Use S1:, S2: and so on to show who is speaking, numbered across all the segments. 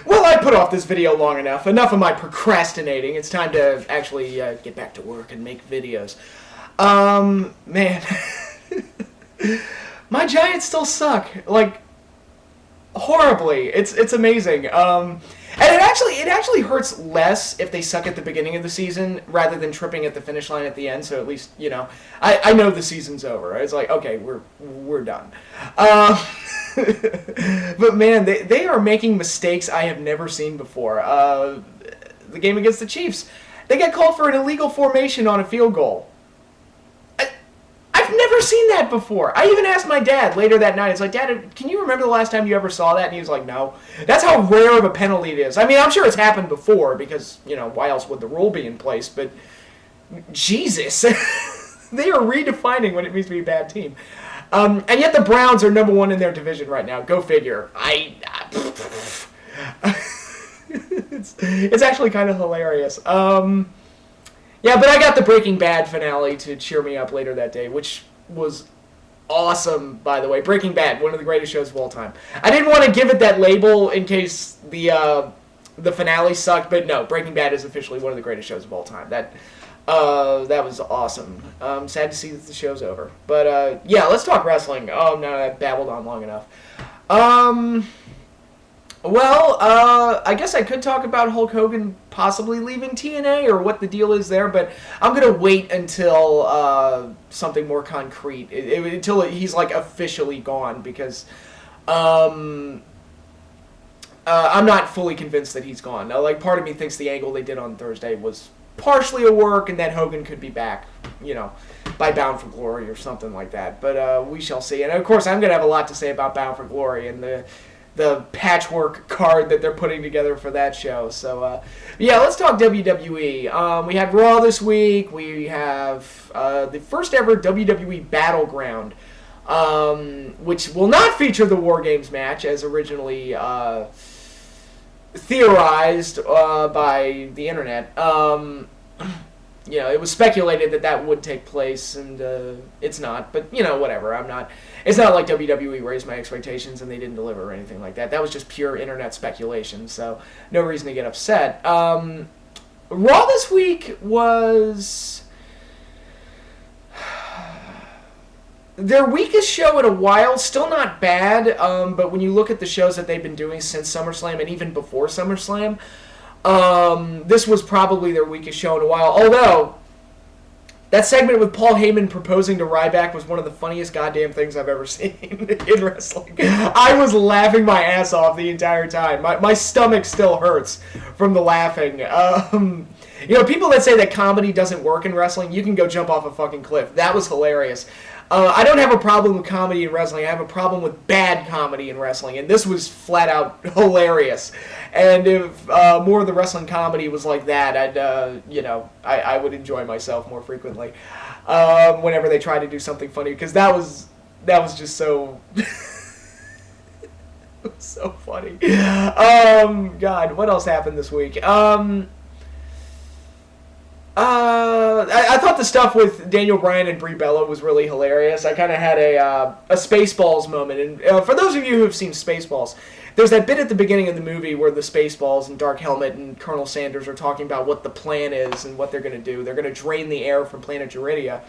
S1: Well, I put off this video long enough. Enough of my procrastinating. It's time to actually get back to work and make videos. Man. My Giants still suck. Like, horribly. It's amazing. And it actually hurts less if they suck at the beginning of the season rather than tripping at the finish line at the end. So at least, I know the season's over. It's like, okay, we're done. But man, they are making mistakes I have never seen before. The game against the Chiefs, they got called for an illegal formation on a field goal. I've never seen that before. I even asked my dad later that night. It's like, Dad, can you remember the last time you ever saw that? And he was like, no. That's how rare of a penalty it is. I mean, I'm sure it's happened before because, why else would the rule be in place? But, Jesus. They are redefining what it means to be a bad team. And yet the Browns are number one in their division right now. Go figure. It's actually kind of hilarious. Yeah, but I got the Breaking Bad finale to cheer me up later that day, which was awesome, by the way. Breaking Bad, one of the greatest shows of all time. I didn't want to give it that label in case the finale sucked, but no, Breaking Bad is officially one of the greatest shows of all time. That was awesome. Sad to see that the show's over. But, yeah, let's talk wrestling. Oh, no, I babbled on long enough. Well, I guess I could talk about Hulk Hogan possibly leaving TNA or what the deal is there, but I'm going to wait until something more concrete, until he's, like, officially gone, because I'm not fully convinced that he's gone. Now, like, part of me thinks the angle they did on Thursday was partially a work, and that Hogan could be back, by Bound for Glory or something like that, but we shall see. And, of course, I'm going to have a lot to say about Bound for Glory and the patchwork card that they're putting together for that show. So, yeah, let's talk WWE. We had Raw this week. We have the first ever WWE Battleground, which will not feature the War Games match as originally theorized by the internet. It was speculated that would take place, and it's not. But, whatever. It's not like WWE raised my expectations and they didn't deliver or anything like that. That was just pure internet speculation, so no reason to get upset. Raw this week was their weakest show in a while. Still not bad, but when you look at the shows that they've been doing since SummerSlam and even before SummerSlam, this was probably their weakest show in a while. Although, that segment with Paul Heyman proposing to Ryback was one of the funniest goddamn things I've ever seen in wrestling. I was laughing my ass off the entire time. My stomach still hurts from the laughing. People that say that comedy doesn't work in wrestling, you can go jump off a fucking cliff. That was hilarious. I don't have a problem with comedy in wrestling. I have a problem with bad comedy in wrestling, and this was flat out hilarious. And if more of the wrestling comedy was like that, I would enjoy myself more frequently whenever they try to do something funny, because that was just so so funny. God, what else happened this week? I thought the stuff with Daniel Bryan and Brie Bella was really hilarious. I kind of had a Spaceballs moment. And for those of you who have seen Spaceballs, there's that bit at the beginning of the movie where the Spaceballs and Dark Helmet and Colonel Sanders are talking about what the plan is and what they're going to do. They're going to drain the air from planet Euridia.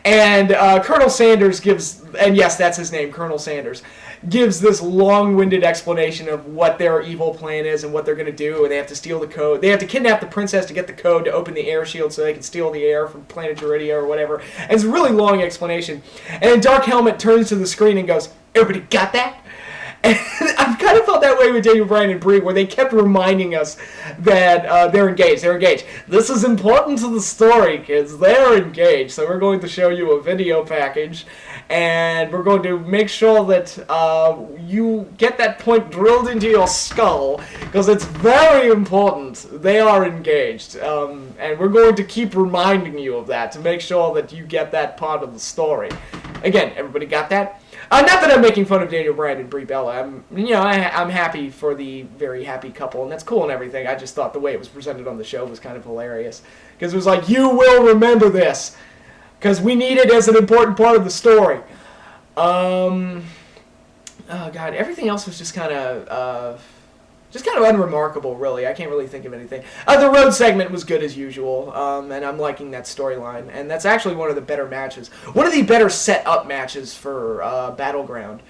S1: And Colonel Sanders gives, and yes, that's his name, Colonel Sanders, gives this long-winded explanation of what their evil plan is and what they're going to do, and they have to steal the code. They have to kidnap the princess to get the code to open the air shield so they can steal the air from planet Euridia or whatever. And it's a really long explanation. And then Dark Helmet turns to the screen and goes, "Everybody got that?" And I've kind of felt that way with Daniel Bryan and Brie, where they kept reminding us that they're engaged. They're engaged. This is important to the story, kids. They're engaged. So we're going to show you a video package, and we're going to make sure that you get that point drilled into your skull, because it's very important. They are engaged. And we're going to keep reminding you of that to make sure that you get that part of the story. Again, everybody got that? Not that I'm making fun of Daniel Bryan and Brie Bella. I'm happy for the very happy couple, and that's cool and everything. I just thought the way it was presented on the show was kind of hilarious. Because it was like, you will remember this. Because we need it as an important part of the story. Oh, God. Everything else was just kind of just kind of unremarkable, really. I can't really think of anything. The road segment was good as usual, and I'm liking that storyline. And that's actually one of the better matches. One of the better set-up matches for Battleground.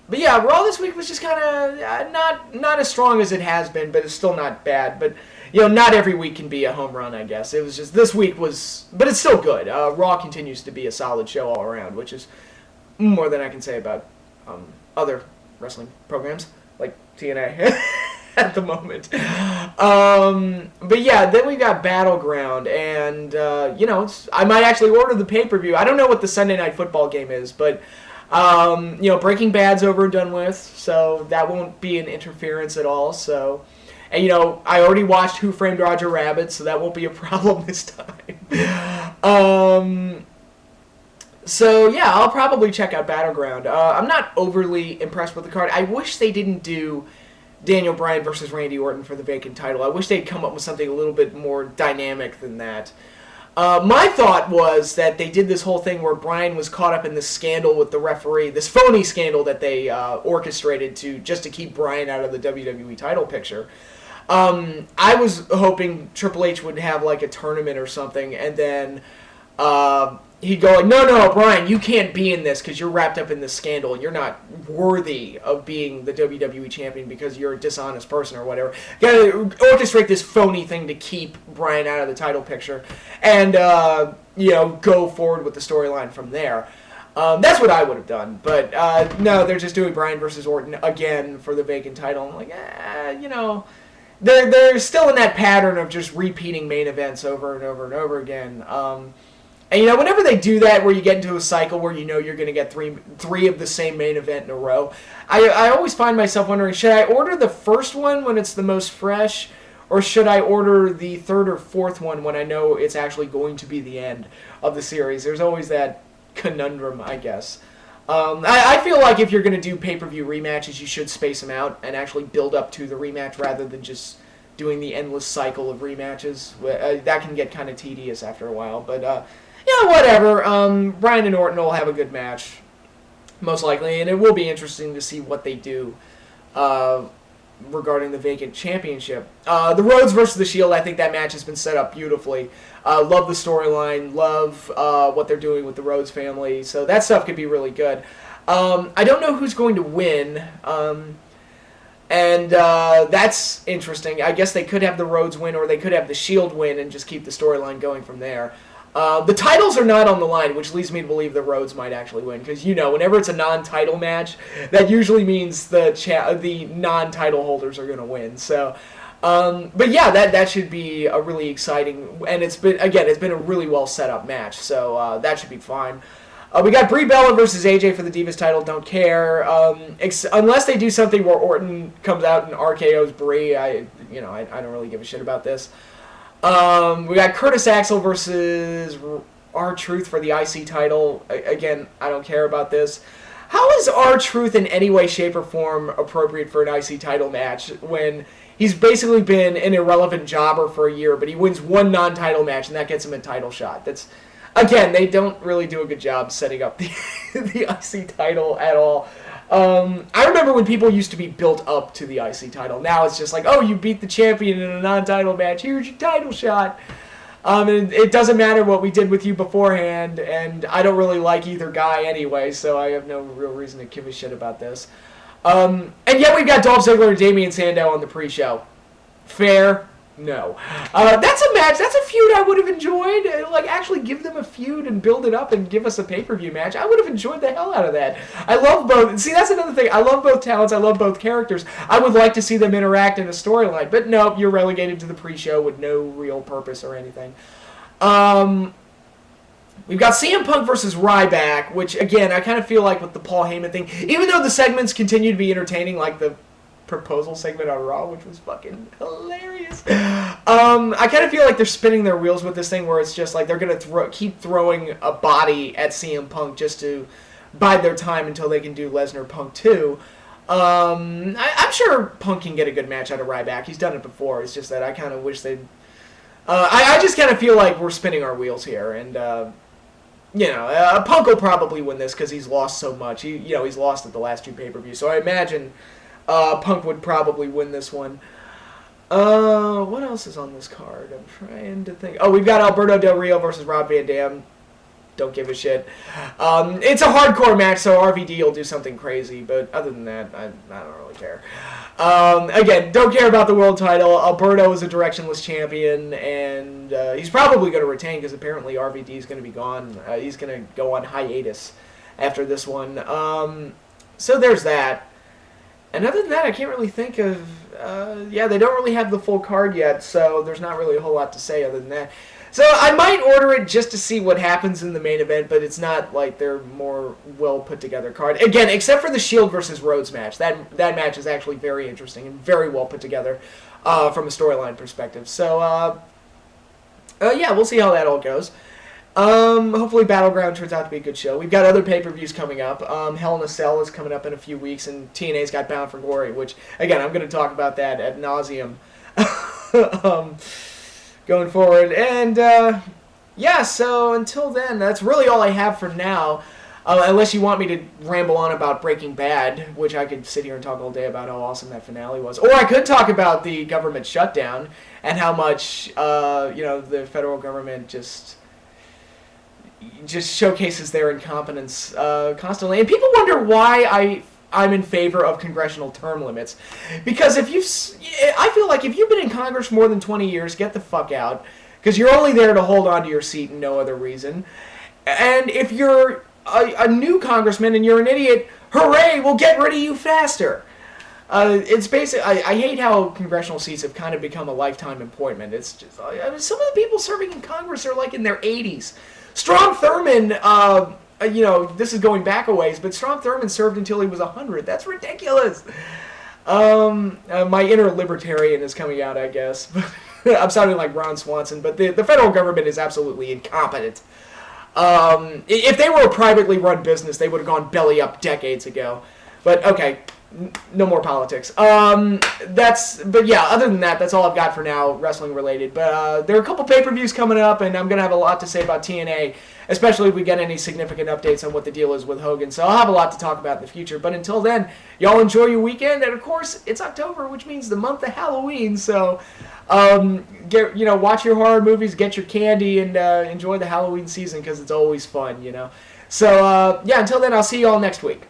S1: But yeah, Raw this week was just kind of not as strong as it has been, but it's still not bad. But, not every week can be a home run, I guess. It was just, this week was, but it's still good. Raw continues to be a solid show all around, which is more than I can say about other wrestling programs like TNA at the moment. But yeah, then we got Battleground, and I might actually order the pay-per-view. I don't know what the Sunday Night Football game is, but Breaking Bad's over and done with, so that won't be an interference at all. So, and I already watched Who Framed Roger Rabbit, so that won't be a problem this time. So yeah, I'll probably check out Battleground. I'm not overly impressed with the card. I wish they didn't do Daniel Bryan versus Randy Orton for the vacant title. I wish they'd come up with something a little bit more dynamic than that. My thought was that they did this whole thing where Bryan was caught up in this scandal with the referee, this phony scandal that they orchestrated just to keep Bryan out of the WWE title picture. I was hoping Triple H would have like a tournament or something, and then he'd go like, no, Bryan, you can't be in this because you're wrapped up in this scandal and you're not worthy of being the WWE champion because you're a dishonest person or whatever. Gotta orchestrate this phony thing to keep Bryan out of the title picture and, go forward with the storyline from there. That's what I would have done. But, no, they're just doing Bryan versus Orton again for the vacant title. I'm like, they're still in that pattern of just repeating main events over and over and over again. And whenever they do that, where you get into a cycle where you're going to get three of the same main event in a row, I always find myself wondering, should I order the first one when it's the most fresh, or should I order the third or fourth one when I know it's actually going to be the end of the series? There's always that conundrum, I guess. I feel like if you're going to do pay-per-view rematches, you should space them out and actually build up to the rematch rather than just doing the endless cycle of rematches. That can get kind of tedious after a while, but whatever. Bryan and Orton will have a good match, most likely, and it will be interesting to see what they do regarding the vacant championship. The Rhodes versus the Shield, I think that match has been set up beautifully. Love the storyline, love what they're doing with the Rhodes family, so that stuff could be really good. I don't know who's going to win, and that's interesting. I guess they could have the Rhodes win, or they could have the Shield win and just keep the storyline going from there. The titles are not on the line, which leads me to believe the Rhodes might actually win. Because, whenever it's a non-title match, that usually means the non-title holders are going to win. So, but yeah, that should be a really exciting... And it's been a really well set up match. So, that should be fine. We got Brie Bella versus AJ for the Divas title. Don't care. Unless they do something where Orton comes out and RKO's Brie, I don't really give a shit about this. We got Curtis Axel versus R-Truth for the IC title. Again, I don't care about this. How is R-Truth in any way, shape, or form appropriate for an IC title match when he's basically been an irrelevant jobber for a year, but he wins one non-title match and that gets him a title shot? That's, again, they don't really do a good job setting up the IC title at all. I remember when people used to be built up to the IC title. Now it's just like, oh, you beat the champion in a non-title match. Here's your title shot. And it doesn't matter what we did with you beforehand, and I don't really like either guy anyway, so I have no real reason to give a shit about this. And yet we've got Dolph Ziggler and Damian Sandow on the pre-show. Fair? No. That's a match. That's a feud I would have enjoyed. Like, actually give them a feud and build it up and give us a pay-per-view match. I would have enjoyed the hell out of that. I love both. See, that's another thing. I love both talents. I love both characters. I would like to see them interact in a storyline. But no, you're relegated to the pre-show with no real purpose or anything. We've got CM Punk versus Ryback, which, again, I kind of feel like with the Paul Heyman thing, even though the segments continue to be entertaining, like the proposal segment on Raw, which was fucking hilarious. I kind of feel like they're spinning their wheels with this thing where it's just like they're going to keep throwing a body at CM Punk just to bide their time until they can do Lesnar Punk 2. I'm sure Punk can get a good match out of Ryback. He's done it before. It's just that I kind of wish they'd... I just kind of feel like we're spinning our wheels here, and Punk will probably win this because he's lost so much. He's lost at the last two pay-per-views, so I imagine Punk would probably win this one. What else is on this card? I'm trying to think. Oh, we've got Alberto Del Rio versus Rob Van Dam. Don't give a shit. It's a hardcore match, so RVD will do something crazy, but other than that, I don't really care. Again, don't care about the world title. Alberto is a directionless champion, and he's probably going to retain because apparently RVD is going to be gone. He's going to go on hiatus after this one. So there's that. And other than that, I can't really think of... they don't really have the full card yet, so there's not really a whole lot to say other than that. So I might order it just to see what happens in the main event, but it's not like they're more well put together card. Again, except for the Shield versus Rhodes match. That match is actually very interesting and very well put together from a storyline perspective. So, we'll see how that all goes. Hopefully Battleground turns out to be a good show. We've got other pay-per-views coming up. Hell in a Cell is coming up in a few weeks, and TNA's got Bound for Glory, which, again, I'm going to talk about that ad nauseum going forward. And, so until then, that's really all I have for now. Unless you want me to ramble on about Breaking Bad, which I could sit here and talk all day about how awesome that finale was. Or I could talk about the government shutdown and how much, the federal government just showcases their incompetence constantly. And people wonder why I'm in favor of congressional term limits. Because I feel like if you've been in Congress for more than 20 years, get the fuck out. Because you're only there to hold on to your seat and no other reason. And if you're a new congressman and you're an idiot, hooray, we'll get rid of you faster. It's basic. I hate how congressional seats have kind of become a lifetime appointment. It's just some of the people serving in Congress are like in their 80s. Strom Thurmond, this is going back a ways, but Strom Thurmond served until he was 100. That's ridiculous. My inner libertarian is coming out, I guess. I'm sounding like Ron Swanson, but the federal government is absolutely incompetent. If they were a privately run business, they would have gone belly up decades ago. But okay, no more politics. Other than that, that's all I've got for now, wrestling related. But there are a couple pay-per-views coming up, and I'm going to have a lot to say about TNA, especially if we get any significant updates on what the deal is with Hogan. So I'll have a lot to talk about in the future. But until then, y'all enjoy your weekend. And of course, it's October, which means the month of Halloween. So watch your horror movies, get your candy, and enjoy the Halloween season because it's always fun, So until then, I'll see you all next week.